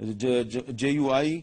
JUI,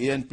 ANP,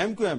MQM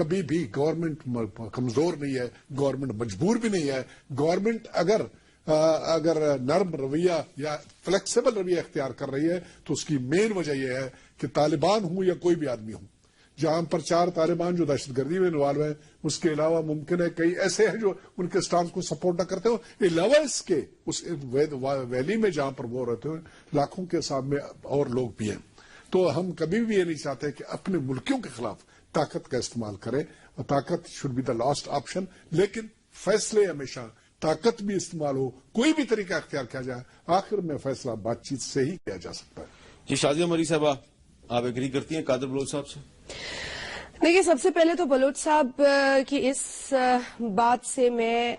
کبھی بھی government کمزور نہیں ہے، گورنمنٹ مجبور بھی نہیں ہے. گورنمنٹ اگر نرم رویہ یا فلیکسیبل رویہ اختیار کر رہی ہے تو اس کی مین وجہ یہ ہے کہ طالبان ہوں یا کوئی بھی آدمی ہوں، جہاں پر 4 طالبان جو دہشت گردی میں انوالو ہیں، اس کے علاوہ ممکن ہے کئی ایسے ہیں جو ان کے سٹانس کو سپورٹ نہ کرتے ہو. علاوہ اس کے اس ویلی میں جہاں پر وہ رہتے ہیں لاکھوں کے حساب میں اور لوگ بھی ہیں. تو ہم کبھی بھی یہ نہیں چاہتے کہ اپنے ملکیوں کے خلاف طاقت کا استعمال کریں، اور طاقت should be the last option. لیکن فیصلے ہمیشہ طاقت بھی استعمال ہو، کوئی بھی طریقہ اختیار کیا جائے، آخر میں فیصلہ بات چیت سے ہی کیا جا سکتا ہے. جی شازیہ مری صاحبہ، آپ ایگری کرتی ہیں قادر بلوچ صاحب سے؟ دیکھیے، سب سے پہلے تو بلوچ صاحب کی اس بات سے میں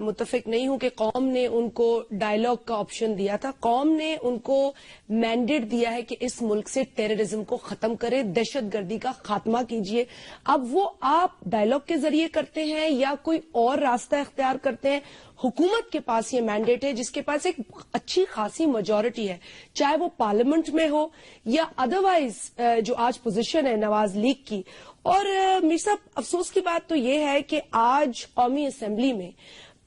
متفق نہیں ہوں کہ قوم نے ان کو ڈائیلاگ کا آپشن دیا تھا. قوم نے ان کو مینڈیٹ دیا ہے کہ اس ملک سے ٹیررزم کو ختم کرے، دہشت گردی کا خاتمہ کیجیے. اب وہ آپ ڈائیلاگ کے ذریعے کرتے ہیں یا کوئی اور راستہ اختیار کرتے ہیں، حکومت کے پاس یہ مینڈیٹ ہے جس کے پاس ایک اچھی خاصی میجورٹی ہے، چاہے وہ پارلیمنٹ میں ہو یا ادروائز جو آج پوزیشن ہے نواز لیگ کی. اور میر صاحب، افسوس کی بات تو یہ ہے کہ آج قومی اسمبلی میں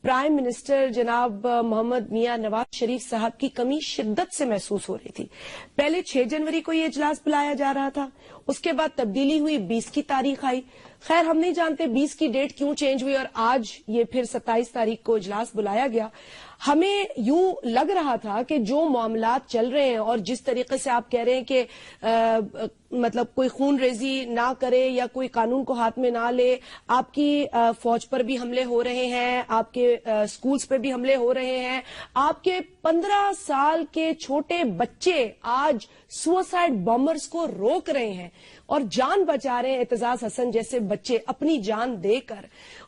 پرائم منسٹر جناب محمد میاں نواز شریف صاحب کی کمی شدت سے محسوس ہو رہی تھی. پہلے 6 جنوری کو یہ اجلاس بلایا جا رہا تھا، اس کے بعد تبدیلی ہوئی، 20 کی تاریخ آئی. خیر، ہم نہیں جانتے 20 کی ڈیٹ کیوں چینج ہوئی اور آج یہ پھر 27 تاریخ کو اجلاس بلایا گیا. ہمیں یوں لگ رہا تھا کہ جو معاملات چل رہے ہیں اور جس طریقے سے آپ کہہ رہے ہیں کہ مطلب کوئی خون ریزی نہ کرے یا کوئی قانون کو ہاتھ میں نہ لے، آپ کی فوج پر بھی حملے ہو رہے ہیں، آپ کے سکولز پہ بھی حملے ہو رہے ہیں، آپ کے 15 سال کے چھوٹے بچے آج سوسائڈ بامبرز کو روک رہے ہیں اور جان بچا رہے ہیں، اعتزاز حسن جیسے بچے اپنی جان دے کر.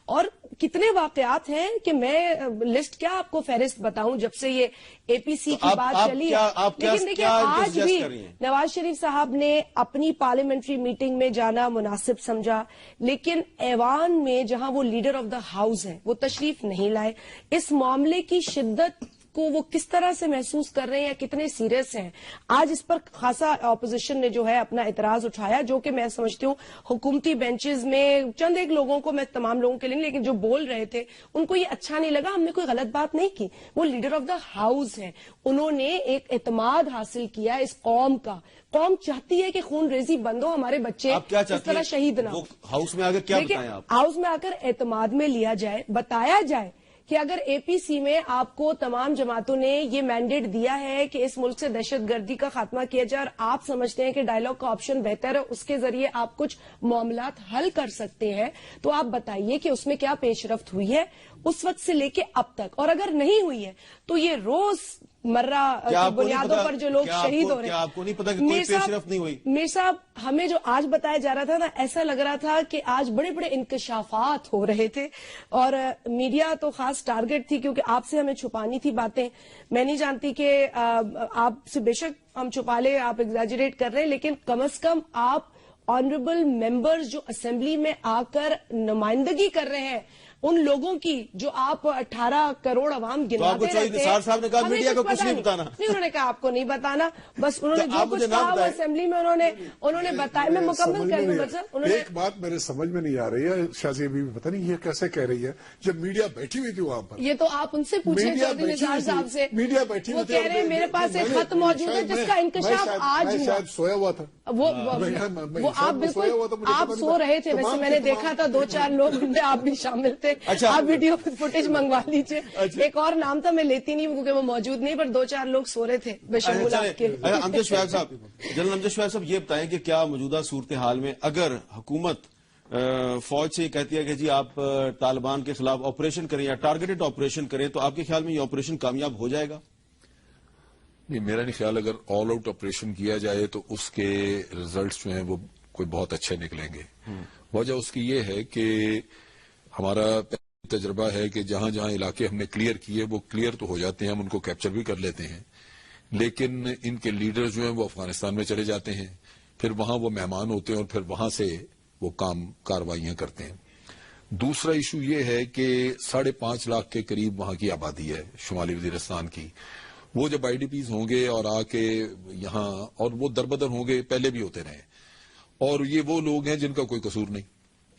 اور کتنے واقعات ہیں کہ میں لسٹ کیا آپ کو فہرست بتاؤں جب سے یہ اے پی سی کی بات چلی ہے. لیکن دیکھیں، آج بھی نواز شریف صاحب نے اپنی پارلیمنٹری میٹنگ میں جانا مناسب سمجھا، لیکن ایوان میں جہاں وہ لیڈر آف دا ہاؤس ہیں وہ تشریف نہیں لائے. اس معاملے کی شدت کو وہ کس طرح سے محسوس کر رہے ہیں، کتنے سیریس ہیں؟ آج اس پر خاصا اپوزیشن نے جو ہے اپنا اعتراض اٹھایا، جو کہ میں سمجھتی ہوں حکومتی بینچز میں چند ایک لوگوں کو، میں تمام لوگوں کے لیے، لیکن جو بول رہے تھے ان کو یہ اچھا نہیں لگا. ہم نے کوئی غلط بات نہیں کی، وہ لیڈر آف دا ہاؤس ہیں، انہوں نے ایک اعتماد حاصل کیا اس قوم کا. قوم چاہتی ہے کہ خون ریزی بند ہو، ہمارے بچے اس طرح شہید نہ ہو. ہاؤس میں آ کر کیا بتائیں آپ؟ ہاؤس میں آ کر اعتماد میں لیا جائے، بتایا جائے کہ اگر اے پی سی میں آپ کو تمام جماعتوں نے یہ مینڈیٹ دیا ہے کہ اس ملک سے دہشت گردی کا خاتمہ کیا جائے اور آپ سمجھتے ہیں کہ ڈائیلاگ کا آپشن بہتر ہے، اس کے ذریعے آپ کچھ معاملات حل کر سکتے ہیں، تو آپ بتائیے کہ اس میں کیا پیش رفت ہوئی ہے اس وقت سے لے کے اب تک. اور اگر نہیں ہوئی ہے تو یہ روز مرہ کی بنیادوں پر جو لوگ شہید ہو رہے ہیں، آپ کو نہیں پتا کہ کوئی پیش رفت نہیں ہوئی؟ میر صاحب، ہمیں جو آج بتایا جا رہا تھا نا، ایسا لگ رہا تھا کہ آج بڑے بڑے انکشافات ہو رہے تھے اور میڈیا تو خاص ٹارگٹ تھی کیونکہ آپ سے ہمیں چھپانی تھی باتیں. میں نہیں جانتی کہ آپ سے بے شک ہم چھپا لیں، آپ ایگزیجریٹ کر رہے ہیں، لیکن کم از کم آپ آنریبل ممبرز جو اسمبلی میں آ کر نمائندگی کر رہے ہیں ان لوگوں کی جو آپ 18 کروڑ عوام گنواتے رہتے ہیں. نثار صاحب نے کہا میڈیا کو کچھ نہیں بتانا. نہیں، انہوں نے کہا آپ کو نہیں بتانا، بس انہوں نے جو کچھ کہا وہ اسمبلی میں انہوں نے بتایا. میں مکمل کر دوں بس. ایک بات میرے سمجھ میں نہیں آ رہی ہے شازیہ بی، پتہ نہیں یہ کیسے کہہ رہی ہے جب میڈیا بیٹھی ہوئی تھی وہاں پر. یہ تو آپ ان سے پوچھیں چودھری نثار صاحب سے. میڈیا بیٹھی ہوئی تھی، وہ کہہ رہے ہیں میرے پاس ایک خط موجود ہے جس کا انکشاف آج ہوا. شاید سویا ہوا تھا وہ آپ بالکل آپ سو رہے تھے. ویسے میں نے دیکھا تھا 2-4 لوگ ان میں آپ بھی شامل تھے. آپ ویڈیو فوٹیج منگوا لیجیے. ایک اور نام تھا میں لیتی نہیں کیونکہ وہ موجود نہیں، پر 2-4 لوگ سو رہے تھے بشمول آپ کے. امجد شعیب صاحب، جنرل امجد شعیب صاحب، یہ بتائیں کہ کیا موجودہ صورتحال میں اگر حکومت فوج سے یہ کہتی ہے کہ جی آپ طالبان کے خلاف آپریشن کریں یا ٹارگیٹڈ آپریشن کریں، تو آپ کے خیال میں یہ آپریشن کامیاب ہو جائے گا؟ نہیں، میرا نہیں خیال. اگر آل آؤٹ آپریشن کیا جائے تو اس کے ریزلٹس جو ہیں وہ کوئی بہت اچھے نکلیں گے. وجہ اس کی یہ ہے کہ ہمارا تجربہ ہے کہ جہاں جہاں علاقے ہم نے کلیئر کیے وہ کلیئر تو ہو جاتے ہیں، ہم ان کو کیپچر بھی کر لیتے ہیں، لیکن ان کے لیڈر جو ہیں وہ افغانستان میں چلے جاتے ہیں، پھر وہاں وہ مہمان ہوتے ہیں اور پھر وہاں سے وہ کاروائیاں کرتے ہیں. دوسرا ایشو یہ ہے کہ 5.5 لاکھ کے قریب وہاں کی آبادی ہے شمالی وزیرستان کی. وہ جب آئی ڈی پیز ہوں گے اور آ کے یہاں، اور وہ دربدر ہوں گے، پہلے بھی ہوتے رہے، اور یہ وہ لوگ ہیں جن کا کوئی قصور نہیں.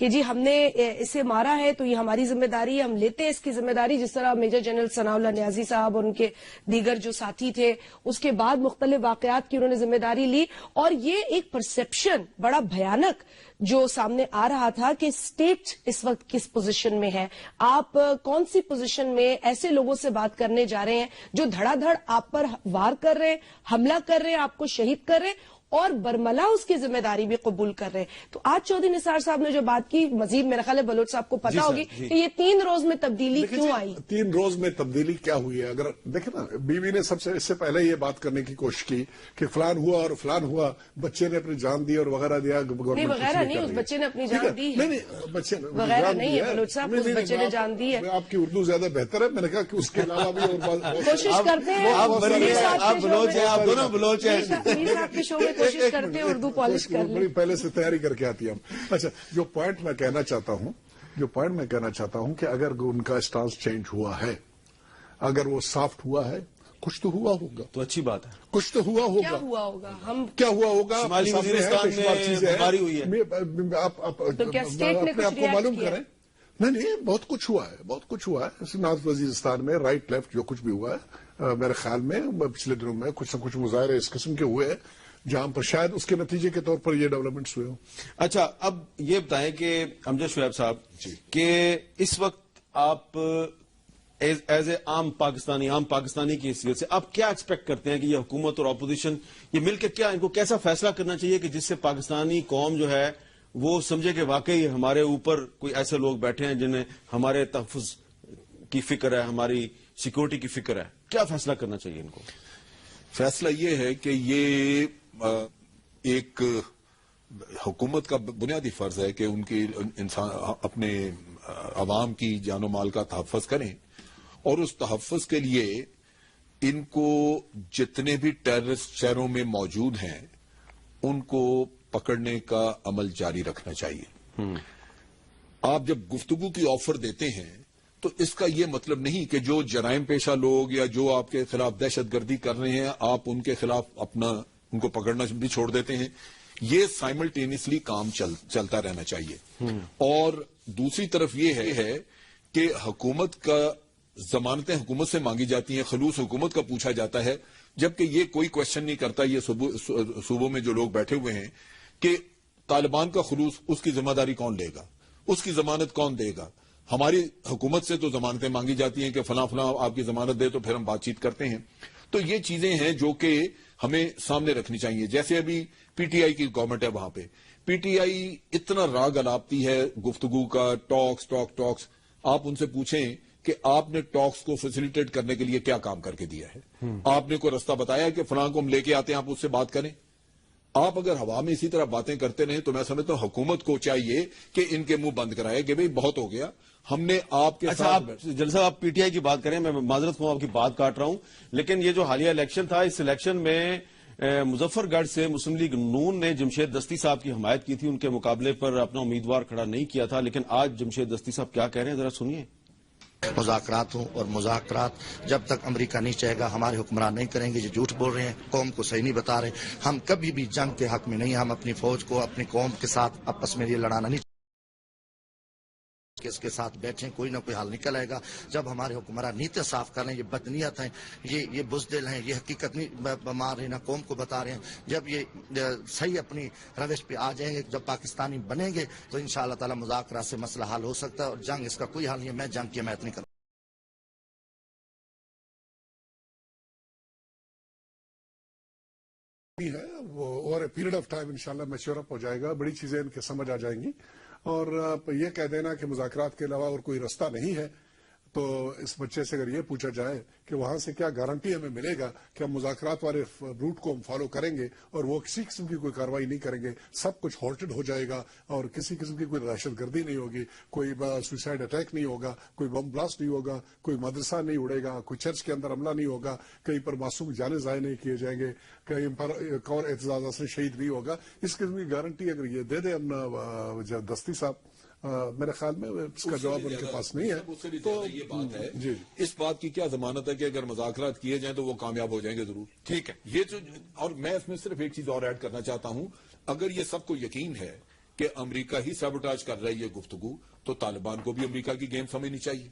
کہ جی ہم نے اسے مارا ہے تو یہ ہماری ذمہ داری ہے, ہم لیتے ہیں اس کی ذمہ داری, جس طرح میجر جنرل ثناء اللہ نیازی صاحب اور ان کے دیگر جو ساتھی تھے اس کے بعد مختلف واقعات کی انہوں نے ذمہ داری لی. اور یہ ایک پرسپشن بڑا بھیانک جو سامنے آ رہا تھا کہ اسٹیٹ اس وقت کس پوزیشن میں ہے, آپ کون سی پوزیشن میں ایسے لوگوں سے بات کرنے جا رہے ہیں جو دھڑا دھڑ آپ پر وار کر رہے ہیں, حملہ کر رہے ہیں, آپ کو شہید کر رہے ہیں اور برملا اس کی ذمہ داری بھی قبول کر رہے ہیں. تو آج چودھری نثار صاحب نے جو بات کی, مزید میرا خیال ہے بلوچ صاحب کو پتا ہوگی کہ یہ 3 روز میں تبدیلی کیوں آئی. 3 روز میں تبدیلی کیا ہوئی ہے؟ اگر دیکھیں نا, بیوی نے سب سے اس سے پہلے یہ بات کرنے کی کوشش کی کہ فلان ہوا اور فلان ہوا, بچے نے اپنی جان دی اور وغیرہ دیا. نہیں وغیرہ نہیں, اس بچے نے اپنی جان دی ہے. نہیں بچے وغیرہ نہیں ہے بلوچ صاحب, اس بچے نے جان دی ہے. آپ کی اردو زیادہ بہتر ہے, میں نے کہا کہ اس کے علاوہ بھی اور کوشش کرتے ہیں. آپ بلوچ ہیں, آپ دونوں بلوچ ہیں. آپ کے شو میں کوشش کرتے ہیں اردو پالش کر لیں. پہلے سے تیاری کر کے آتی ہے ہم. اچھا, جو پوائنٹ میں کہنا چاہتا ہوں کہ اگر ان کا اسٹانس چینج ہوا ہے, اگر وہ سافٹ ہوا ہے, کچھ تو ہوا ہوگا. تو اچھی بات ہے, کچھ تو ہوا ہوگا. کیا ہوا ہوگا؟ ہم کیا ہوا ہوگا؟ شمالی وزیرستان میں بیماری ہوئی ہے. آپ تو کیا اسٹیٹ نے اپنے آپ کچھ کو معلوم ریئیکٹ کریں. نہیں, بہت کچھ ہوا ہے, بہت کچھ ہوا ہے نارتھ وزیرستان میں. رائٹ لیفٹ جو کچھ بھی ہوا ہے, میرے خیال میں پچھلے دنوں میں کچھ نہ کچھ مظاہرے اس قسم کے ہوئے ہیں جہاں پر شاید اس کے نتیجے کے طور پر یہ ڈیولپمنٹس ہوئے ہوں. اچھا, اب یہ بتائیں کہ امجد شعیب صاحب کہ اس وقت آپ ایز اے عام پاکستانی کی حیثیت سے آپ کیا ایکسپیکٹ کرتے ہیں کہ یہ حکومت اور اپوزیشن یہ مل کے کیا ان کو کیسا فیصلہ کرنا چاہیے کہ جس سے پاکستانی قوم جو ہے وہ سمجھے کہ واقعی ہمارے اوپر کوئی ایسے لوگ بیٹھے ہیں جنہیں ہمارے تحفظ کی فکر ہے, ہماری سیکورٹی کی فکر ہے. کیا فیصلہ کرنا چاہیے ان کو؟ فیصلہ یہ ہے کہ یہ ایک حکومت کا بنیادی فرض ہے کہ ان کی انسان اپنے عوام کی جان و مال کا تحفظ کریں, اور اس تحفظ کے لیے ان کو جتنے بھی ٹیررسٹ شہروں میں موجود ہیں ان کو پکڑنے کا عمل جاری رکھنا چاہیے. آپ جب گفتگو کی آفر دیتے ہیں تو اس کا یہ مطلب نہیں کہ جو جرائم پیشہ لوگ یا جو آپ کے خلاف دہشت گردی کر رہے ہیں آپ ان کے خلاف ان کو پکڑنا بھی چھوڑ دیتے ہیں. یہ سائملٹینیسلی کام چلتا رہنا چاہیے. اور دوسری طرف یہ ہے کہ حکومت کا ضمانتیں حکومت سے مانگی جاتی ہیں, خلوص حکومت کا پوچھا جاتا ہے, جبکہ یہ کوئی کوشچن نہیں کرتا یہ صوبوں میں جو لوگ بیٹھے ہوئے ہیں کہ طالبان کا خلوص اس کی ذمہ داری کون لے گا, اس کی ضمانت کون دے گا. ہماری حکومت سے تو ضمانتیں مانگی جاتی ہیں کہ فلاں آپ کی ضمانت دے تو پھر ہم بات چیت کرتے ہیں. تو یہ چیزیں ہیں جو کہ ہمیں سامنے رکھنی چاہیے. جیسے ابھی پی ٹی آئی کی گورنمنٹ ہے, وہاں پہ پی ٹی آئی اتنا راگ الاپتی ہے گفتگو کا, ٹاکس. آپ ان سے پوچھیں کہ آپ نے ٹاکس کو فیسیلیٹیٹ کرنے کے لیے کیا کام کر کے دیا ہے؟ آپ نے کوئی رستہ بتایا کہ فلاں کو ہم لے کے آتے ہیں آپ اس سے بات کریں؟ آپ اگر ہوا میں اسی طرح باتیں کرتے رہیں تو میں سمجھتا ہوں حکومت کو چاہیے کہ ان کے منہ بند کرائے کہ بھئی بہت ہو گیا, ہم نے آپ کے اچھا, ساتھ آپ جلسہ آپ پی ٹی آئی کی بات کریں, میں معذرت ہوں آپ کی بات کاٹ رہا ہوں, لیکن یہ جو حالیہ الیکشن تھا, اس الیکشن میں مظفر گڑھ سے مسلم لیگ نون نے جمشید دستی صاحب کی حمایت کی تھی, ان کے مقابلے پر اپنا امیدوار کھڑا نہیں کیا تھا. لیکن آج جمشید دستی صاحب کیا کہہ رہے ہیں, ذرا سنیے. مذاکرات ہوں, اور مذاکرات جب تک امریکہ نہیں چاہے گا ہمارے حکمران نہیں کریں گے. یہ جھوٹ بول رہے ہیں, قوم کو صحیح نہیں بتا رہے. ہم کبھی بھی جنگ کے حق میں نہیں, ہم اپنی فوج کو اپنی قوم کے ساتھ آپس میں یہ لڑانا نہیں کہ اس کے ساتھ بیٹھیں, کوئی نہ کوئی حل نکل آئے گا. جب ہمارے حکمران نیتیں صاف کر رہے ہیں, یہ بدنیت ہیں, یہ بزدل ہیں, یہ حقیقت نہیں مار رہے, نہ قوم کو بتا رہے ہیں. جب یہ صحیح اپنی روش پہ آ جائیں گے, جب پاکستانی بنیں گے تو انشاءاللہ تعالی مذاکرات سے مسئلہ حل ہو سکتا ہے, اور جنگ اس کا کوئی حل نہیں ہے. میں جنگ کی حمایت نہیں کرتا. ہے وہ over a period of time انشاءاللہ میچور اپ ہو جائے گا, بڑی چیزیں ان کے سمجھ آ جائیں گی. اور یہ کہہ دینا کہ مذاکرات کے علاوہ اور کوئی رستہ نہیں ہے, تو اس بچے سے اگر یہ پوچھا جائے کہ وہاں سے کیا گارنٹی ہمیں ملے گا کہ ہم مذاکرات والے روٹ کو ہم فالو کریں گے اور وہ کسی قسم کی کوئی کارروائی نہیں کریں گے, سب کچھ ہالٹڈ ہو جائے گا اور کسی قسم کی کوئی دہشت گردی نہیں ہوگی, کوئی سوسائڈ اٹیک نہیں ہوگا, کوئی بم بلاسٹ نہیں ہوگا, کوئی مدرسہ نہیں اڑے گا, کوئی چرچ کے اندر حملہ نہیں ہوگا, کہیں پر معصوم جانیں ضائع نہیں کیے جائیں گے, کہیں پر ایک اور اعتزاز سے شہید نہیں ہوگا. اس قسم کی گارنٹی اگر یہ دے دیں ہم دستی صاحب, میرے خیال میں اس کا جواب ان کے پاس نہیں ہے. تو یہ بات ہے, اس بات کی کیا ضمانت ہے کہ اگر مذاکرات کیے جائیں تو وہ کامیاب ہو جائیں گے؟ ضرور. ٹھیک ہے, یہ جو, اور میں اس میں صرف ایک چیز اور ایڈ کرنا چاہتا ہوں. اگر یہ سب کو یقین ہے کہ امریکہ ہی سیبوٹاج کر رہا ہے یہ گفتگو، تو طالبان کو بھی امریکہ کی گیم سمجھنی چاہیے،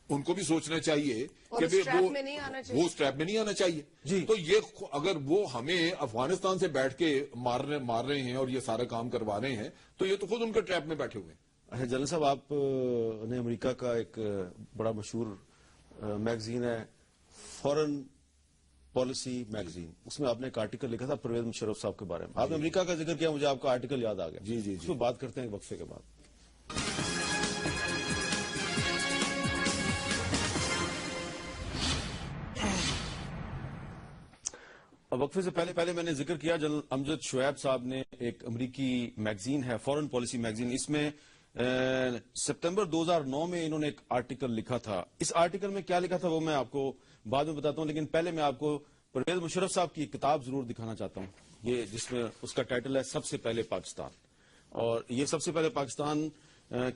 ان کو بھی سوچنا چاہیے کہ وہ اسٹریپ میں نہیں آنا چاہیے۔ تو یہ اگر وہ ہمیں افغانستان سے بیٹھ کے مار رہے ہیں اور یہ سارا کام کروا رہے ہیں، تو یہ تو خود ان کے ٹریپ میں بیٹھے ہوئے ہیں۔ جنرل صاحب، آپ نے امریکہ کا ایک بڑا مشہور میگزین ہے فورن پالیسی میگزین، اس میں آپ نے ایک آرٹیکل لکھا تھا پرویز مشرف صاحب کے بارے میں، آپ نے امریکہ کا ذکر کیا، مجھے آپ کا آرٹیکل یاد آ گیا۔ جی اس میں بات کرتے ہیں ایک وقفے کے بعد۔ وقفے سے پہلے میں نے ذکر کیا جنرل امجد شعیب صاحب نے ایک امریکی میگزین ہے فورن پالیسی میگزین، اس میں ستمبر 2009 میں انہوں نے ایک آرٹیکل لکھا تھا۔ اس آرٹیکل میں کیا لکھا تھا وہ میں آپ کو بعد میں بتاتا ہوں، لیکن پہلے میں آپ کو پرویز مشرف صاحب کی کتاب ضرور دکھانا چاہتا ہوں، یہ جس میں اس کا ٹائٹل ہے سب سے پہلے پاکستان۔ اور یہ سب سے پہلے پاکستان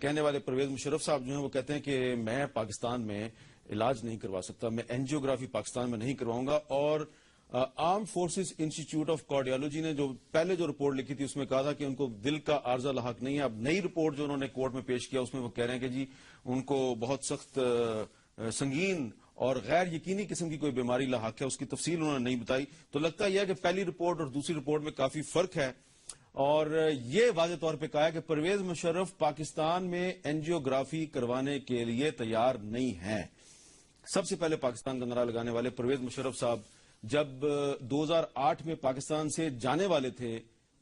کہنے والے پرویز مشرف صاحب جو ہیں وہ کہتے ہیں کہ میں پاکستان میں علاج نہیں کروا سکتا، میں اینجیوگرافی پاکستان میں نہیں کرواؤں گا۔ اور arm forces institute of cardiology نے جو پہلے جو رپورٹ لکھی تھی اس میں کہا تھا کہ ان کو دل کا عارضہ لاحق نہیں ہے۔ اب نئی رپورٹ جو انہوں نے کورٹ میں پیش کیا اس میں وہ کہہ رہے ہیں کہ جی ان کو بہت سخت سنگین اور غیر یقینی قسم کی کوئی بیماری لاحق ہے، اس کی تفصیل انہوں نے نہیں بتائی۔ تو لگتا یہ ہے کہ پہلی رپورٹ اور دوسری رپورٹ میں کافی فرق ہے، اور یہ واضح طور پہ کہا ہے کہ پرویز مشرف پاکستان میں اینجیوگرافی کروانے کے لیے تیار نہیں ہیں۔ سب سے پہلے پاکستان کا نعرہ لگانے والے پرویز مشرف صاحب جب 2008 میں پاکستان سے جانے والے تھے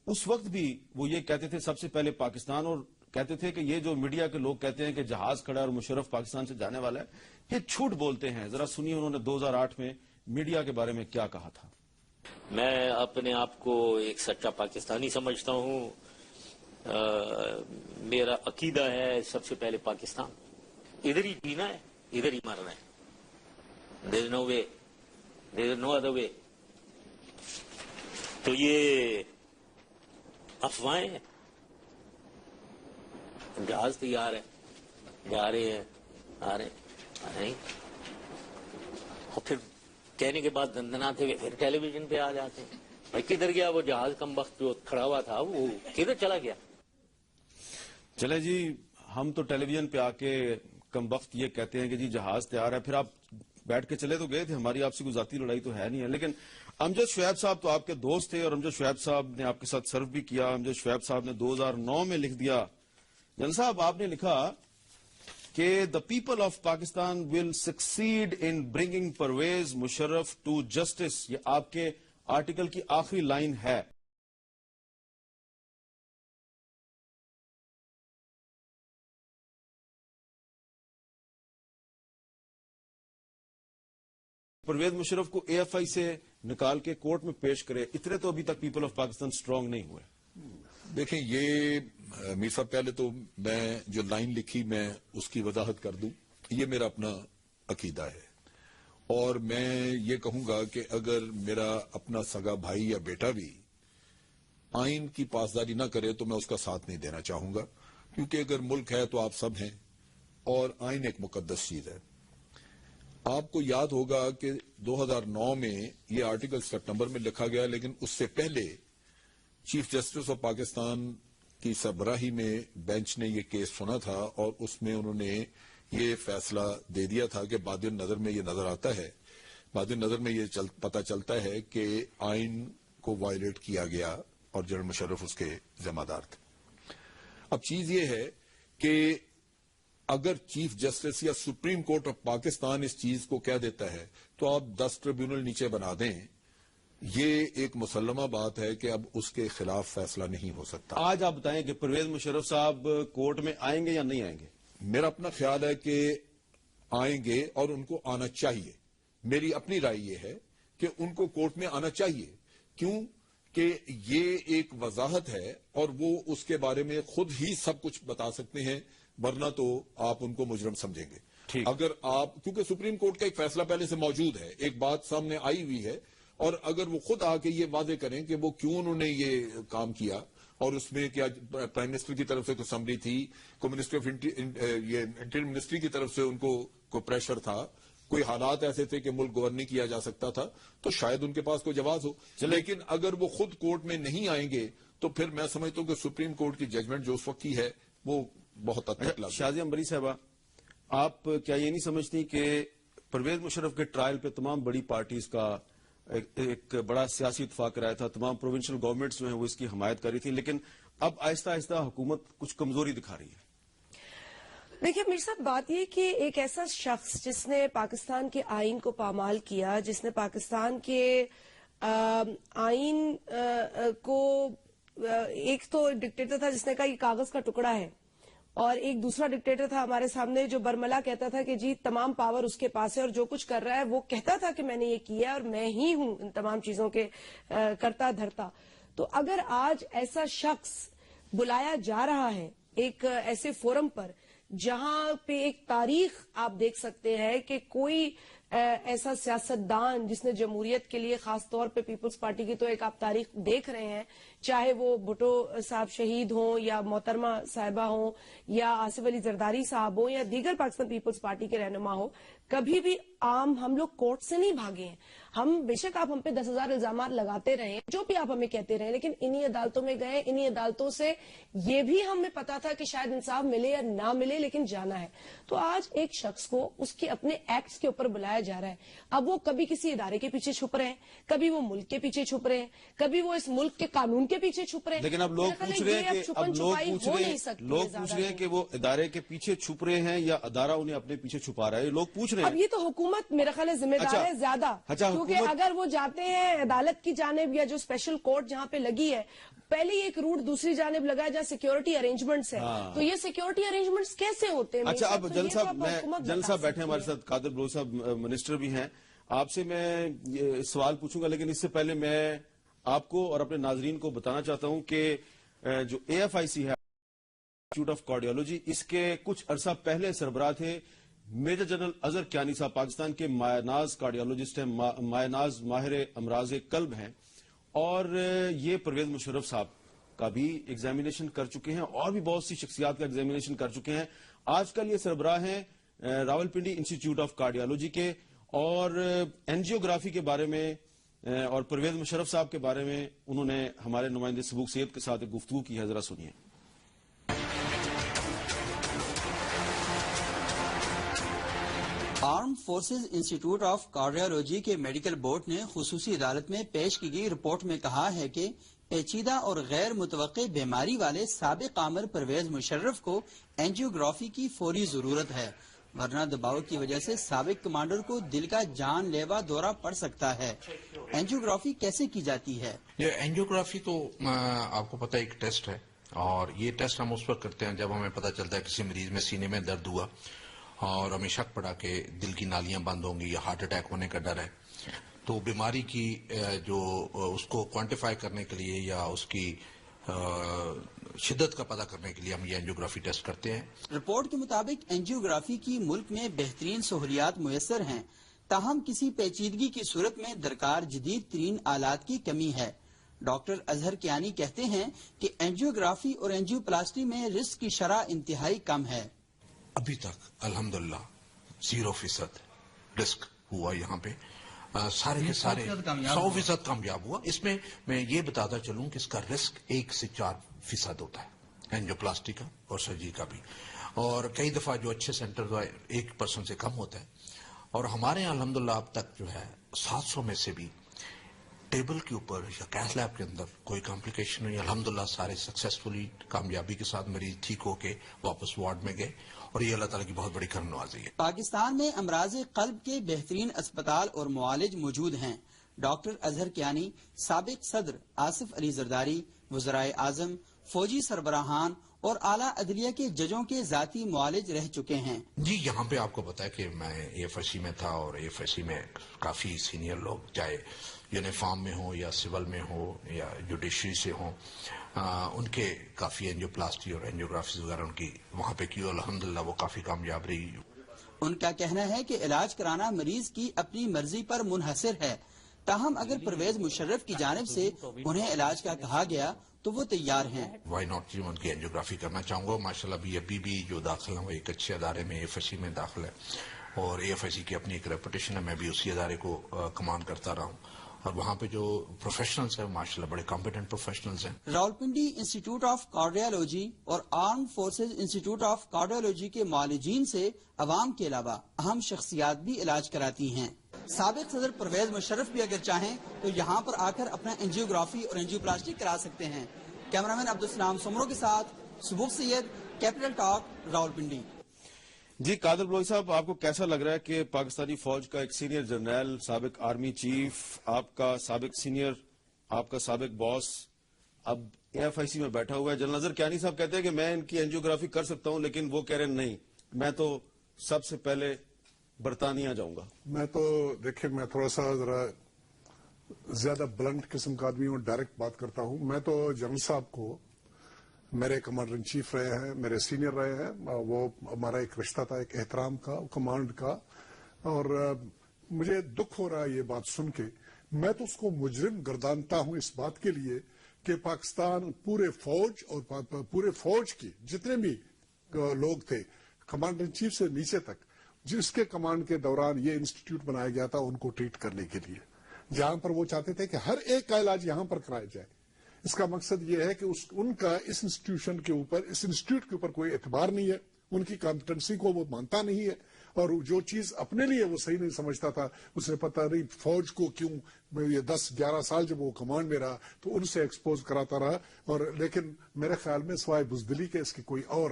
اس وقت بھی وہ یہ کہتے تھے سب سے پہلے پاکستان، اور کہتے تھے کہ یہ جو میڈیا کے لوگ کہتے ہیں کہ جہاز کھڑا ہے اور مشرف پاکستان سے جانے والا ہے، یہ جھوٹ بولتے ہیں۔ ذرا سنیے انہوں نے 2008 میں میڈیا کے بارے میں کیا کہا تھا۔ میں اپنے آپ کو ایک سچا پاکستانی سمجھتا ہوں، میرا عقیدہ ہے سب سے پہلے پاکستان، ادھر ہی جینا ہے، ادھر ہی مرنا ہے، دیر از نو وے، دیر از نو ادر وے۔ تو یہ افواہیں ہیں، جہاز تیار ہے، جا رہے ہیں، آ رہے ہیں، اور پھر کہنے کے بعد دندناتے ہوئے پھر ٹیلی ویژن پہ آ جاتے ہیں۔ بھائی کدھر گیا وہ جہاز کم وقت جو کھڑا ہوا تھا، وہ کدھر چلا گیا؟ چلے جی، ہم تو ٹیلی ویژن پہ آ کے کم وقت یہ کہتے ہیں کہ جی جہاز تیار ہے، پھر آپ بیٹھ کے چلے تو گئے تھے، ہماری آپ سے کوئی ذاتی لڑائی تو ہے نہیں ہے۔ لیکن امجد شعیب صاحب تو آپ کے دوست تھے، اور امجد شعیب صاحب نے آپ کے ساتھ سرو بھی کیا۔ امجد شعیب صاحب نے 2009 میں لکھ دیا، جنرل صاحب آپ نے لکھا کہ the people of Pakistan will succeed in bringing Pervez Musharraf to justice، یہ آپ کے آرٹیکل کی آخری لائن ہے۔ پرویز مشرف کو اے ایف آئی سے نکال کے کورٹ میں پیش کرے، اتنے تو ابھی تک پیپل آف پاکستان سٹرونگ نہیں ہوئے۔ دیکھیں، یہ میر صاحب پہلے تو میں جو لائن لکھی میں اس کی وضاحت کر دوں، یہ میرا اپنا عقیدہ ہے، اور میں یہ کہوں گا کہ اگر میرا اپنا سگا بھائی یا بیٹا بھی آئین کی پاسداری نہ کرے تو میں اس کا ساتھ نہیں دینا چاہوں گا، کیونکہ اگر ملک ہے تو آپ سب ہیں، اور آئین ایک مقدس چیز ہے۔ آپ کو یاد ہوگا کہ 2009 میں یہ آرٹیکل سپٹمبر میں لکھا گیا، لیکن اس سے پہلے چیف جسٹس آف پاکستان کی سربراہی میں بینچ نے یہ کیس سنا تھا، اور اس میں انہوں نے یہ فیصلہ دے دیا تھا کہ بعد نظر میں یہ نظر آتا ہے، بعد نظر میں یہ پتہ چلتا ہے کہ آئین کو وائلیٹ کیا گیا اور جنرل مشرف اس کے ذمہ دار تھے۔ اب چیز یہ ہے کہ اگر چیف جسٹس یا سپریم کورٹ آف پاکستان اس چیز کو کہہ دیتا ہے تو آپ 10 ٹریبیونل نیچے بنا دیں، یہ ایک مسلمہ بات ہے کہ اب اس کے خلاف فیصلہ نہیں ہو سکتا۔ آج آپ بتائیں کہ پرویز مشرف صاحب کورٹ میں آئیں گے یا نہیں آئیں گے؟ میرا اپنا خیال ہے کہ آئیں گے، اور ان کو آنا چاہیے۔ میری اپنی رائے یہ ہے کہ ان کو کورٹ میں آنا چاہیے، کیوں کہ یہ ایک وضاحت ہے، اور وہ اس کے بارے میں خود ہی سب کچھ بتا سکتے ہیں، ورنہ تو آپ ان کو مجرم سمجھیں گے۔ اگر آپ، کیونکہ سپریم کورٹ کا ایک فیصلہ پہلے سے موجود ہے، ایک بات سامنے آئی ہوئی ہے، اور اگر وہ خود آ کے یہ واضح کریں کہ وہ کیوں انہوں نے یہ کام کیا، اور اس میں کیا پرائم منسٹر کی طرف سے کوئی سمری تھی، کوئی منسٹر آف انٹیریئر منسٹری کی طرف سے ان کو کوئی پریشر تھا، کوئی حالات ایسے تھے کہ ملک گورن نہیں کیا جا سکتا تھا، تو شاید ان کے پاس کوئی جواز ہو۔ لیکن اگر وہ خود کورٹ میں نہیں آئیں گے تو پھر میں سمجھتا ہوں کہ سپریم کورٹ کی ججمنٹ جو اس وقت کی ہے وہ بہت حد تک لازمی ہے۔ شازیہ امبری صاحبہ، آپ کیا یہ نہیں سمجھتی کہ پرویز مشرف کے ٹرائل پہ تمام بڑی پارٹیز کا ایک بڑا سیاسی اتفاق رہا تھا، تمام پروونشل گورنمنٹس جو ہیں وہ اس کی حمایت کر رہی تھی، لیکن اب آہستہ آہستہ حکومت کچھ کمزوری دکھا رہی ہے؟ دیکھیے میر صاحب، بات یہ کہ ایک ایسا شخص جس نے پاکستان کے آئین کو پامال کیا، جس نے پاکستان کے آئین کو، ایک تو ڈکٹیٹر تھا جس نے کہا یہ کاغذ کا ٹکڑا ہے، اور ایک دوسرا ڈکٹیٹر تھا ہمارے سامنے جو برملا کہتا تھا کہ جی تمام پاور اس کے پاس ہے اور جو کچھ کر رہا ہے وہ کہتا تھا کہ میں نے یہ کیا اور میں ہی ہوں ان تمام چیزوں کے کرتا دھرتا۔ تو اگر آج ایسا شخص بلایا جا رہا ہے ایک ایسے فورم پر جہاں پہ ایک تاریخ آپ دیکھ سکتے ہیں کہ کوئی ایسا سیاستدان جس نے جمہوریت کے لیے خاص طور پہ پیپلز پارٹی کی تو ایک آپ تاریخ دیکھ رہے ہیں، چاہے وہ بھٹو صاحب شہید ہوں یا محترمہ صاحبہ ہوں یا آصف علی زرداری صاحب ہوں یا دیگر پاکستان پیپلز پارٹی کے رہنما ہو، کبھی بھی ہم لوگ کورٹ سے نہیں بھاگے ہیں۔ ہم بے شک آپ ہم پہ 10,000 الزامات لگاتے رہے، جو بھی آپ ہمیں کہتے رہے، لیکن انہی عدالتوں میں گئے، انہی عدالتوں سے یہ بھی ہمیں پتا تھا کہ شاید انصاف ملے یا نہ ملے لیکن جانا ہے۔ تو آج ایک شخص کو اس کے اپنے ایکٹس کے اوپر بلایا جا رہا ہے، اب وہ کبھی کسی ادارے کے پیچھے چھپ رہے ہیں، کبھی وہ ملک کے پیچھے چھپ رہے ہیں، کبھی وہ اس ملک کے قانون کے پیچھے چھپ رہے ہیں، لیکن اب لوگ پوچھ رہے ہیں کہ وہ ادارے کے پیچھے چھپ رہے ہیں یا ادارہ انہیں اپنے پیچھے چھپا رہا ہے، لوگ پوچھ رہے ہیں۔ اب یہ تو حکومت میرا خیال ہے ذمہ دار ہے زیادہ، کیونکہ اگر وہ جاتے ہیں عدالت کی جانب یا جو اسپیشل کورٹ جہاں پہ لگی ہے، پہلے ایک روٹ دوسری جانب لگا ہے جہاں سیکیورٹی ارینجمنٹس ہے، تو یہ سیکیورٹی ارینجمنٹس کیسے ہوتے ہیں؟ اچھا، اب جن صاحب بیٹھے ہمارے ساتھ، قادر بلوچ صاحب منسٹر بھی ہیں، آپ سے میں یہ سوال پوچھوں گا، لیکن اس سے پہلے میں آپ کو اور اپنے ناظرین کو بتانا چاہتا ہوں کہ جو AFIC ہے، انسٹیٹیوٹ آف کارڈیالوجی، اس کے کچھ عرصہ پہلے سربراہ تھے میجر جنرل اظہر کیانی صاحب، پاکستان کے مایہ ناز کارڈیالوجسٹ ہیں، مایہ ناز ماہر امراض قلب ہیں، اور یہ پرویز مشرف صاحب کا بھی ایگزامینیشن کر چکے ہیں اور بھی بہت سی شخصیات کا ایگزامینیشن کر چکے ہیں۔ آج کل یہ سربراہ ہیں راولپنڈی انسٹیٹیوٹ آف کارڈیالوجی کے، اور اینجیوگرافی کے بارے میں اور پرویز مشرف صاحب کے بارے میں انہوں نے ہمارے نمائندے سبوک سید کے ساتھ ایک گفتگو کی ہے، ذرا سنیے۔ Arm forces institute of cardiology کے میڈیکل بورڈ نے خصوصی عدالت میں پیش کی گئی رپورٹ میں کہا ہے کہ پیچیدہ اور غیر متوقع بیماری والے سابق آمر پرویز مشرف کو اینجیوگرافی کی فوری ضرورت ہے، ورنہ دباؤ کی وجہ سے سابق کمانڈر کو دل کا جان لیوا دورہ پڑ سکتا ہے۔ اینجیوگرافی کیسے کی جاتی ہے؟ یہ اینجیوگرافی تو آپ کو پتہ ایک ٹیسٹ ہے، اور یہ ٹیسٹ ہم اس وقت کرتے ہیں جب ہمیں پتہ چلتا ہے کسی مریض میں سینے میں درد ہوا اور ہمیں شک پڑا کہ دل کی نالیاں بند ہوں گی یا ہارٹ اٹیک ہونے کا ڈر ہے، تو بیماری کی جو اس کو کوانٹیفائی کرنے کے لیے یا اس کی شدت کا پتہ کرنے کے لیے ہم یہ اینجیوگرافی ٹیسٹ کرتے ہیں۔ رپورٹ کے مطابق اینجیوگرافی کی ملک میں بہترین سہولیات میسر ہیں، تاہم کسی پیچیدگی کی صورت میں درکار جدید ترین آلات کی کمی ہے۔ ڈاکٹر اظہر کیانی کہتے ہیں کہ اینجیوگرافی اور اینجیوپلاسٹی میں رسک کی شرح انتہائی کم ہے۔ ابھی تک الحمدللہ 0% رسک ہوا یہاں پہ، سارے کے سارے 100% کامیاب ہوا۔ اس میں یہ بتاتا چلوں کہ اس کا رسک 1 سے 4% ہوتا ہے، اینجیوپلاسٹی کا اور سرجری کا بھی، اور کئی دفعہ جو اچھے سینٹر 1% سے کم ہوتا ہے، اور ہمارے یہاں الحمدللہ اب تک جو ہے 700 میں سے بھی ٹیبل کے اوپر یا کیتھ لیب کے اندر کوئی کمپلیکیشن نہیں، الحمدللہ سارے سکسیسفلی کامیابی کے ساتھ مریض ٹھیک ہو کے واپس وارڈ میں گئے، اور یہ اللہ تعالیٰ کی بہت بڑی کرم نوازی ہے۔ پاکستان میں امراض قلب کے بہترین اسپتال اور معالج موجود ہیں۔ ڈاکٹر اظہر کیانی سابق صدر آصف علی زرداری، وزرائے اعظم، فوجی سربراہان اور اعلیٰ عدلیہ کے ججوں کے ذاتی معالج رہ چکے ہیں۔ جی، یہاں پہ آپ کو پتا ہے کہ میں AFIC میں تھا، اور AFIC میں کافی سینئر لوگ چاہے یونیفارم میں ہوں یا سول میں ہوں یا جوڈیشری سے ہوں، ان کے کافی اینجیوپلاسٹی اور اینجیوگرافی وغیرہ ان کی وہاں پہ کی، الحمدللہ وہ کافی کامیاب رہی۔ ان کا کہنا ہے کہ علاج کرانا مریض کی اپنی مرضی پر منحصر ہے، تاہم اگر پرویز مشرف کی جانب سے انہیں علاج کا کہا گیا تو وہ تیار ہیں۔ وائی ناٹ جی، ان کی اینجیوگرافی کرنا چاہوں گا۔ ماشاءاللہ ابھی بھی جو داخل ہیں وہ ایک اچھے ادارے میں AFIC میں داخل ہے، اور AFIC کی اپنی ایک ریپوٹیشن ہے، میں بھی اسی ادارے کو کمانڈ کرتا رہا ہوں، اور وہاں پہ جو پروفیشنلز ہیں ماشاءاللہ بڑے کمپیٹنٹ پروفیشنلز ہیں. راولپنڈی انسٹیٹیوٹ آف کارڈیالوجی اور arm forces institute of cardiology کے معالجین سے عوام کے علاوہ اہم شخصیات بھی علاج کراتی ہیں. سابق صدر پرویز مشرف بھی اگر چاہیں تو یہاں پر آ کر اپنا انجیوگرافی اور انجیوپلاسٹی کرا سکتے ہیں. کیمرامین عبدالسلام سمرو کے ساتھ سبوق سید، کیپٹل ٹاک، راولپنڈی. جی قادر بلوچ صاحب، آپ کو کیسا لگ رہا ہے کہ پاکستانی فوج کا ایک سینئر جرنیل، سابق آرمی چیف، آپ کا سابق سینئر، آپ کا سابق باس اب AFIC میں بیٹھا ہوا ہے؟ جنرل اظہر کیانی صاحب کہتے ہیں کہ میں ان کی انجیوگرافی کر سکتا ہوں، لیکن وہ کہہ رہے ہیں نہیں، میں تو سب سے پہلے برطانیہ جاؤں گا. میں تو دیکھیں، میں تھوڑا سا ذرا زیادہ بلنٹ قسم کا آدمی ہوں، ڈائریکٹ بات کرتا ہوں. میں تو جنرل صاحب کو میرے کمانڈر ان چیف رہے ہیں، میرے سینئر رہے ہیں، وہ ہمارا ایک رشتہ تھا، ایک احترام کا، کمانڈ کا، اور مجھے دکھ ہو رہا ہے یہ بات سن کے. میں تو اس کو مجرم گردانتا ہوں اس بات کے لیے کہ پاکستان پورے فوج اور پورے فوج کے جتنے بھی لوگ تھے کمانڈر ان چیف سے نیچے تک، جس کے کمانڈ کے دوران یہ انسٹیٹیوٹ بنایا گیا تھا ان کو ٹریٹ کرنے کے لیے، جہاں پر وہ چاہتے تھے کہ ہر ایک کا علاج یہاں پر کرایا جائے. اس کا مقصد یہ ہے کہ ان کا اس انسٹیٹیوشن کے اوپر، اس انسٹیٹیوٹ کے اوپر کوئی اعتبار نہیں ہے، ان کی کمپٹنسی کو وہ مانتا نہیں ہے، اور جو چیز اپنے لیے وہ صحیح نہیں سمجھتا تھا، اسے پتہ نہیں فوج کو کیوں یہ 10-11 سال جب وہ کمانڈ میں رہا تو ان سے ایکسپوز کراتا رہا. اور لیکن میرے خیال میں سوائے بزدلی کے اس کی کوئی اور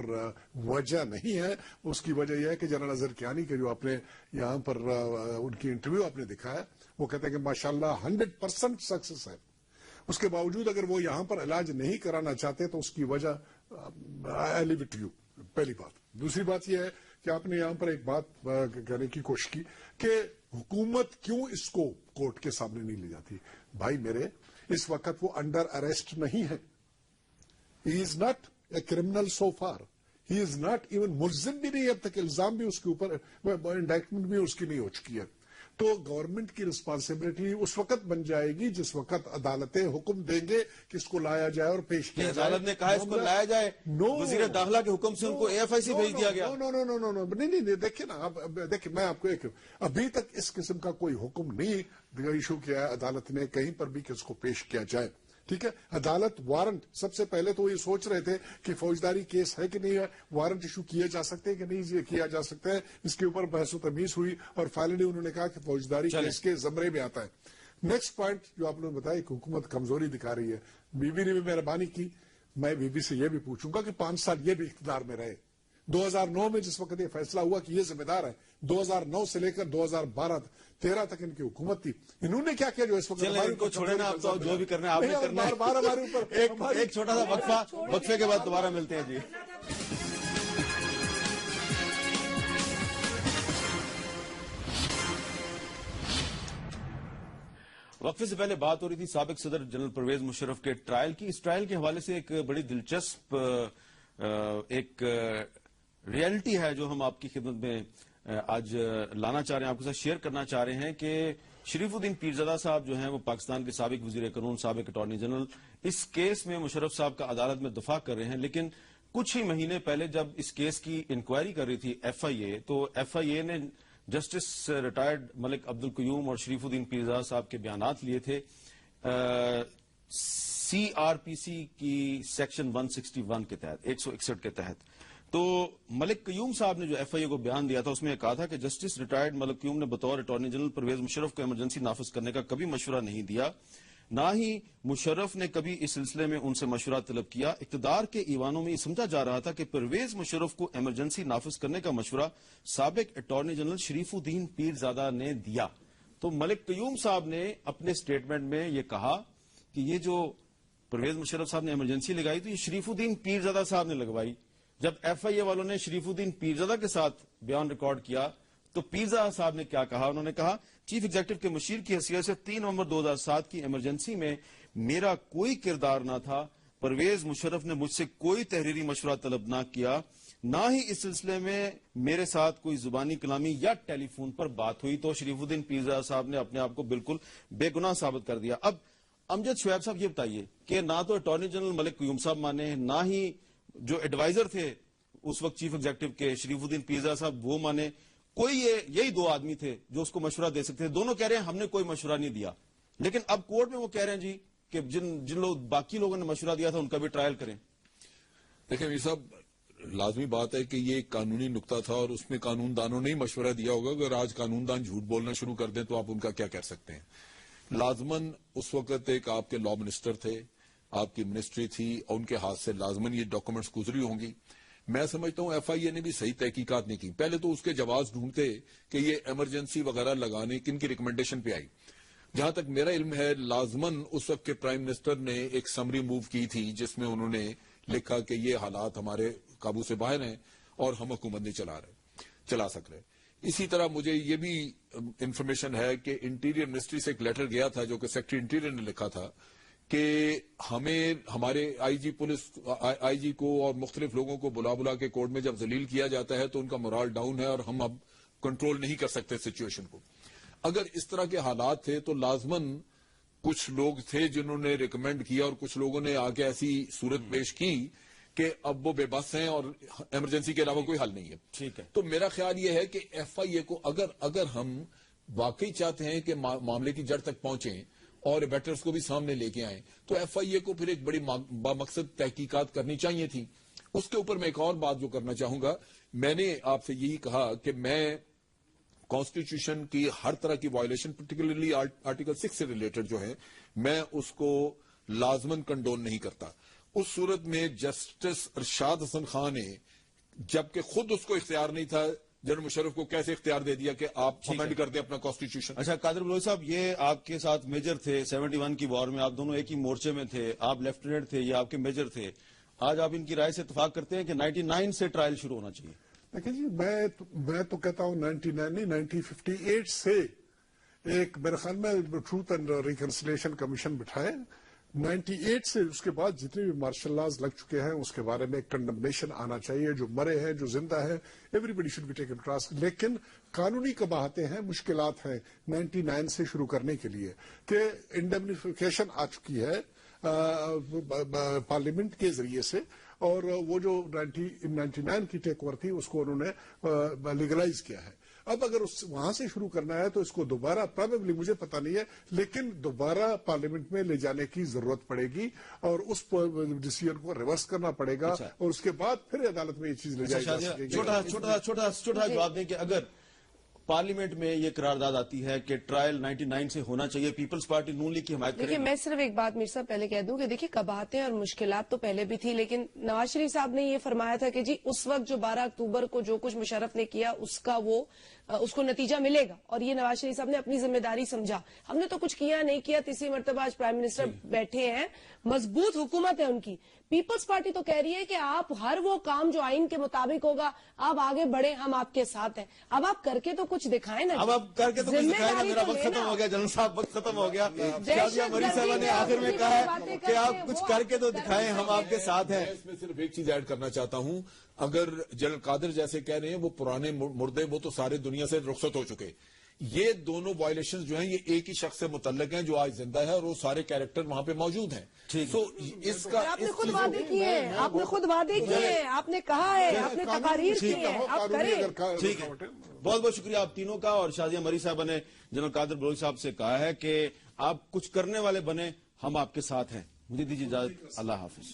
وجہ نہیں ہے. اس کی وجہ یہ ہے کہ جنرل اظہر کیانی کے جو آپ نے یہاں پر ان کی انٹرویو آپ نے دکھایا، وہ کہتے ہیں کہ ماشاءاللہ 100% سکسیس ہے. اس کے باوجود اگر وہ یہاں پر علاج نہیں کرانا چاہتے تو اس کی وجہ I leave it to you. پہلی بات. دوسری بات یہ ہے کہ آپ نے یہاں پر ایک بات کرنے کی کوشش کی کہ حکومت کیوں اس کو کورٹ کے سامنے نہیں لے جاتی. بھائی میرے، اس وقت وہ انڈر اریسٹ نہیں ہے. He is not a criminal so far. He is not even ملزم بھی نہیں ہے، اب تک الزام بھی اس کے اوپر، انڈائکٹمنٹ بھی اس کی نہیں ہو چکی ہے. تو گورنمنٹ کی رسپانسبلٹی اس وقت بن جائے گی جس وقت عدالتیں حکم دیں گے کہ اس کو لایا جائے اور پیش کیا جائے. عدالت نے کہا اس کو لایا جائے، وزیر داخلہ کے حکم سے ان کو AFIC بھیج دیا گیا. نہیں دیکھیں نا، دیکھیں میں آپ کو ابھی تک اس قسم کا کوئی حکم نہیں ایشو کیا ہے عدالت نے کہیں پر بھی کہ اس کو پیش کیا جائے. ٹھیک ہے، عدالت وارنٹ، سب سے پہلے تو یہ سوچ رہے تھے کہ فوجداری کیس ہے کہ نہیں ہے، وارنٹ ایشو کیے جا سکتے ہیں کہ نہیں کیا جا سکتا ہے. اس کے اوپر بحث و تمیز ہوئی اور فائنلی انہوں نے کہا کہ فوجداری کیس کے زمرے میں آتا ہے. نیکسٹ پوائنٹ جو آپ نے بتایا کہ حکومت کمزوری دکھا رہی ہے، بی بی نے بھی مہربانی کی. میں بی بی سے یہ بھی پوچھوں گا کہ 5 سال یہ بھی اقتدار میں رہے. 2009 میں جس وقت یہ فیصلہ ہوا کہ یہ ذمہ دار ہے، 2009 سے لے کر 2012-13 تک ان کی حکومت تھی. انہوں نے کیا کیا جو اس وقت ان کو چھوڑے نا، آپ تو جو بھی کرنا ہے آپ نے کرنا ہے. ایک چھوٹا سا وقفے کے بعد دوبارہ ملتے ہیں. جی وقفے سے پہلے بات ہو رہی تھی سابق صدر جنرل پرویز مشرف کے ٹرائل کی. اس ٹرائل کے حوالے سے ایک بڑی دلچسپ ایک ریئلٹی ہے جو ہم آپ کی خدمت میں آج لانا چاہ رہے ہیں، آپ کے ساتھ شیئر کرنا چاہ رہے ہیں کہ شریف الدین پیرزادہ صاحب جو ہیں وہ پاکستان کے سابق وزیر قانون، سابق اٹارنی جنرل، اس کیس میں مشرف صاحب کا عدالت میں دفاع کر رہے ہیں. لیکن کچھ ہی مہینے پہلے جب اس کیس کی انکوائری کر رہی تھی FIA، تو FIA نے جسٹس ریٹائرڈ ملک عبدالقیوم اور شریف الدین پیرزادہ صاحب کے بیانات لیے تھے CRPC کی سیکشن 161 کے تحت، 161 کے تحت. تو ملک قیوم صاحب نے جو FIA کو بیان دیا تھا اس میں کہا تھا کہ جسٹس ریٹائرڈ ملک قیوم نے بطور اٹارنی جنرل پرویز مشرف کو ایمرجنسی نافذ کرنے کا کبھی مشورہ نہیں دیا، نہ ہی مشرف نے کبھی اس سلسلے میں ان سے مشورہ طلب کیا. اقتدار کے ایوانوں میں یہ سمجھا جا رہا تھا کہ پرویز مشرف کو ایمرجنسی نافذ کرنے کا مشورہ سابق اٹارنی جنرل شریف الدین پیرزادہ نے دیا. تو ملک قیوم صاحب نے اپنے سٹیٹمنٹ میں یہ کہا کہ یہ جو پرویز مشرف صاحب نے ایمرجنسی لگائی تو یہ شریف الدین پیرزادہ صاحب نے لگوائی. جب FIA والوں نے شریف الدین پیرزادہ کے ساتھ بیان ریکارڈ کیا تو پیرزادہ صاحب نے کیا کہا؟ انہوں نے کہا چیف ایگزیکٹو کے مشیر کی حیثیت سے 3 نومبر 2007 کی ایمرجنسی میں میرا کوئی کردار نہ تھا. پرویز مشرف نے مجھ سے کوئی تحریری مشورہ طلب نہ کیا، نہ ہی اس سلسلے میں میرے ساتھ کوئی زبانی کلامی یا ٹیلی فون پر بات ہوئی. تو شریف الدین پیرزادہ صاحب نے اپنے آپ کو بالکل بے گناہ ثابت کر دیا. اب امجد شعیب صاحب یہ بتائیے کہ نہ تو اٹارنی جنرل ملک قیوم صاحب مانے، نہ ہی جو ایڈوائزر تھے اس وقت چیف ایگزیکٹو کے شریف الدین پیرزادہ صاحب وہ مانے، کوئی یہی 2 آدمی تھے جو اس کو مشورہ دے سکتے تھے. دونوں کہہ رہے ہیں ہم نے کوئی مشورہ نہیں دیا. لیکن اب کورٹ میں وہ کہہ رہے ہیں جی کہ جن لوگ باقی لوگوں نے مشورہ دیا تھا ان کا بھی ٹرائل کریں. دیکھیں میر صاحب، لازمی بات ہے کہ یہ ایک قانونی نقطہ تھا اور اس میں قانون دانوں نے ہی مشورہ دیا ہوگا. اگر آج قانون دان جھوٹ بولنا شروع کر دیں تو آپ ان کا کیا کر سکتے ہیں. لازماً اس وقت ایک آپ کے لا منسٹر تھے، آپ کی منسٹری تھی، اور ان کے ہاتھ سے لازماً یہ ڈاکومنٹس گزری ہوں گی. میں سمجھتا ہوں ایف آئی اے نے بھی صحیح تحقیقات نہیں کی. پہلے تو اس کے جواز ڈھونڈتے کہ یہ ایمرجنسی وغیرہ لگانے کن کی ریکمنڈیشن پہ آئی. جہاں تک میرا علم ہے لازماً اس وقت کے پرائم منسٹر نے ایک سمری موو کی تھی جس میں انہوں نے لکھا کہ یہ حالات ہمارے قابو سے باہر ہیں اور ہم حکومت نہیں چلا سک رہے. اسی طرح مجھے یہ بھی انفارمیشن ہے کہ انٹیریئر منسٹری سے ایک لیٹر گیا تھا جو کہ سیکرٹری انٹیریئر نے لکھا تھا کہ ہمیں ہمارے آئی جی کو اور مختلف لوگوں کو بلا کے کورٹ میں جب ذلیل کیا جاتا ہے تو ان کا مورال ڈاؤن ہے اور ہم اب کنٹرول نہیں کر سکتے سچویشن کو. اگر اس طرح کے حالات تھے تو لازماً کچھ لوگ تھے جنہوں نے ریکمینڈ کیا اور کچھ لوگوں نے آ کے ایسی صورت پیش کی کہ اب وہ بے بس ہیں اور ایمرجنسی کے علاوہ کوئی حل نہیں ہے. ٹھیک ہے. تو میرا خیال یہ ہے کہ ایف آئی اے کو اگر ہم واقعی چاہتے ہیں کہ معاملے کی جڑ تک پہنچیں اور بیٹرز کو بھی سامنے لے کے آئیں تو ایف آئی اے کو پھر ایک بڑی بامقصد تحقیقات کرنی چاہیے تھی. اس کے اوپر میں ایک اور بات جو کرنا چاہوں گا، میں نے آپ سے یہی کہا کہ میں کانسٹیٹیوشن کی ہر طرح کی وائلیشن پرٹیکولرلی آرٹیکل 6 سے ریلیٹڈ جو ہے میں اس کو لازماً کنڈون نہیں کرتا. اس صورت میں جسٹس ارشاد حسن خان نے جبکہ خود اس کو اختیار نہیں تھا، جنرل مشرف کو کیسے اختیار دے دیا کہ آپ امینڈ کر دیں اپنا کانسٹیٹیوشن. اچھا قادر بلوچ صاحب، یہ آپ کے ساتھ میجر تھے 71 کی وار میں، آپ دونوں ایک ہی مورچے میں تھے، آپ لیفٹیننٹ تھے، یہ آپ کے میجر تھے. آج آپ ان کی رائے سے اتفاق کرتے ہیں کہ 99 سے ٹرائل شروع ہونا چاہیے؟ دیکھیں جی، میں تو کہتا ہوں 99 نہیں 1958 سے ایک میرے خیال میں ٹروتھ اینڈ ریکنسیلیشن کمیشن بٹھائے. 98 سے اس کے بعد جتنے بھی مارشل لاز لگ چکے ہیں اس کے بارے میں کنڈمنیشن آنا چاہیے. جو مرے ہیں، جو زندہ ہے، everybody should be taken task. لیکن قانونی کباہتیں ہیں، مشکلات ہیں 99 سے شروع کرنے کے لیے کہ انڈیمنیفیکیشن آ چکی ہے پارلیمنٹ کے ذریعے سے، اور وہ جو 99 کی ٹیک اوور تھی اس کو انہوں نے لیگلائز کیا ہے. اب اگر وہاں سے شروع کرنا ہے تو اس کو دوبارہ پرابیبلی مجھے پتا نہیں ہے لیکن دوبارہ پارلیمنٹ میں لے جانے کی ضرورت پڑے گی اور اس ڈیسیژن کو ریورس کرنا پڑے گا. اور اس کے بعد پھر عدالت میں یہ چیز لے جائی جا سکے گی. چھوٹا جواب دیں کہ اگر پارلیمنٹ میں یہ قرارداد آتی ہے کہ ٹرائل 99 سے ہونا چاہیے، پیپلز پارٹی نون لیگ کی حمایت کرے گی؟ دیکھیں میں صرف ایک بات میر صاحب پہلے کہہ دوں کہ دیکھیں قباہتیں اور مشکلات تو پہلے بھی تھی، لیکن نواز شریف صاحب نے یہ فرمایا تھا کہ جی اس وقت جو 12 اکتوبر کو جو کچھ مشرف نے کیا اس کو نتیجہ ملے گا، اور یہ نواز شریف صاحب نے اپنی ذمہ داری سمجھا. ہم نے تو کچھ کیا نہیں کیا، تیسری مرتبہ آج پرائم منسٹر بیٹھے ہیں، مضبوط حکومت ہے ان کی. پیپلز پارٹی تو کہہ رہی ہے کہ آپ ہر وہ کام جو آئین کے مطابق ہوگا آپ آگے بڑھیں، ہم آپ کے ساتھ ہیں. اب آپ کر کے تو کچھ دکھائیں نا. اب آپ کر کے تو کچھ دکھائیں نا. میرا وقت ختم ہو گیا جنرل صاحب، وقت ختم ہو گیا. شازیہ مری صاحبہ نے آخر میں کہا ہے کہ آپ کچھ کر کے تو دکھائیں، ہم آپ کے ساتھ ہیں. اس میں صرف ایک چیز ایڈ کرنا چاہتا ہوں. اگر جنرل قادر جیسے کہہ رہے ہیں وہ پرانے مردے وہ تو سارے دنیا سے رخصت ہو چکے، یہ دونوں وائلیشنز جو ہیں یہ ایک ہی شخص سے متعلق ہیں جو آج زندہ ہے اور وہ سارے کیریکٹر وہاں پہ موجود ہیں. ٹھیک. اس کا آپ نے خود وعدے کیے ہیں، آپ نے خود وعدے کیے ہیں، آپ نے کہا ہے، آپ نے تقاریر کی ہے، آپ کریں. ٹھیک ہے، بہت بہت شکریہ آپ تینوں کا. اور شازیہ مری صاحبہ نے جنرل قادر بلوچ صاحب سے کہا ہے کہ آپ کچھ کرنے والے بنے، ہم آپ کے ساتھ ہیں. مجھے دیجیے اجازت، اللہ حافظ.